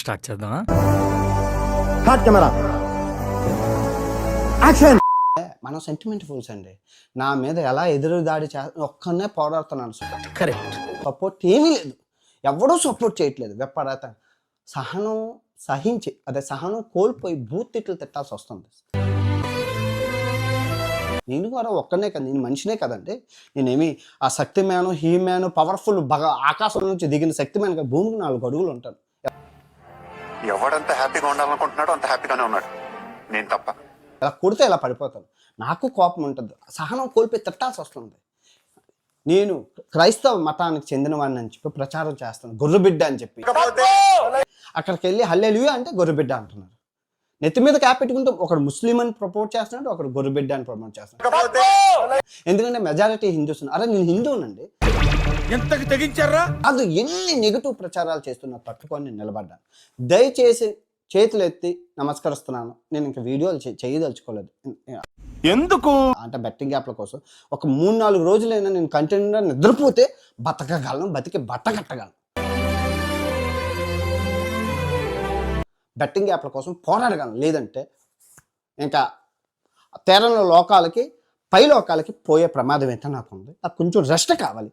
Start చేద్దామా? Camera action. మనం sentiment fulls అండి. నా మీద ఎలా ఎదురు దాడి ఒక్కనే పోరాడుతున్నాను. కరెక్ట్. సపోర్ట్ ఏమీ లేదు, ఎవడూ సపోర్ట్ చేయట్లేదు. వెప్పరాత సహనం కోల్పోయి బూత్ తిట్లు తిట్టాల్సి వస్తుంది. నేను కూడా ఒక్కనే కదా, నేను మనిషినే కదండి. నేనేమి ఆ శక్తి మ్యాను, హీ మ్యాను, పవర్ఫుల్ ఆకాశం నుంచి దిగిన శక్తి మ్యాన్ కదా, భూమికి 4 అడుగులు ఉంటాను. ఎవడంత హ్యాపీగా ఉండాలనుకుంటున్నాడో అంత హ్యాపీగానే ఉన్నాడు, నేను తప్ప. ఇలా కొడితే ఇలా పడిపోతాను. నాకు కోపం ఉంటుంది, సహనం కోల్పోయి తిట్టాల్సి వస్తుంది. నేను క్రైస్తవ మతానికి చెందిన వాడిని అని చెప్పి ప్రచారం చేస్తాను, గొర్రెబిడ్డ అని చెప్పి. అక్కడికి వెళ్ళి హల్లెలూయా అంటే గొర్రెబిడ్డ అంటున్నారు. నెత్తి మీద క్యాప్ పెట్టుకుంటూ ఒకడు ముస్లిం అని ప్రపోజ్ చేస్తున్నాడు, ఒకడు గొర్రెబిడ్డ అని ప్రమోట్ చేస్తున్నాడు. ఎందుకంటే మెజారిటీ హిందూస్. అరే నేను హిందూనండి. ఎంతకి తెగించారా? అది ఎన్ని నెగిటివ్ ప్రచారాలు చేస్తున్నా తట్టుకొని నేను నిలబడ్డాను. దయచేసి చేతులు ఎత్తి నమస్కరిస్తున్నాను. నేను ఇంకా వీడియోలు చేయదలుచుకోలేదు. ఎందుకు అంటే బెట్టింగ్ యాప్ల కోసం ఒక 3-4 రోజులైనా నేను కంటిన్యూగా నిద్రపోతే బతకగలను, బతికి బట్ట కట్టగలను. బెట్టింగ్ యాప్ల కోసం పోరాడగలను. లేదంటే ఇంకా తీరంలో లోకాలకి పై లోకాలకి పోయే ప్రమాదం అయితే నాకు ఉంది. నాకు కొంచెం రెస్ట్ కావాలి.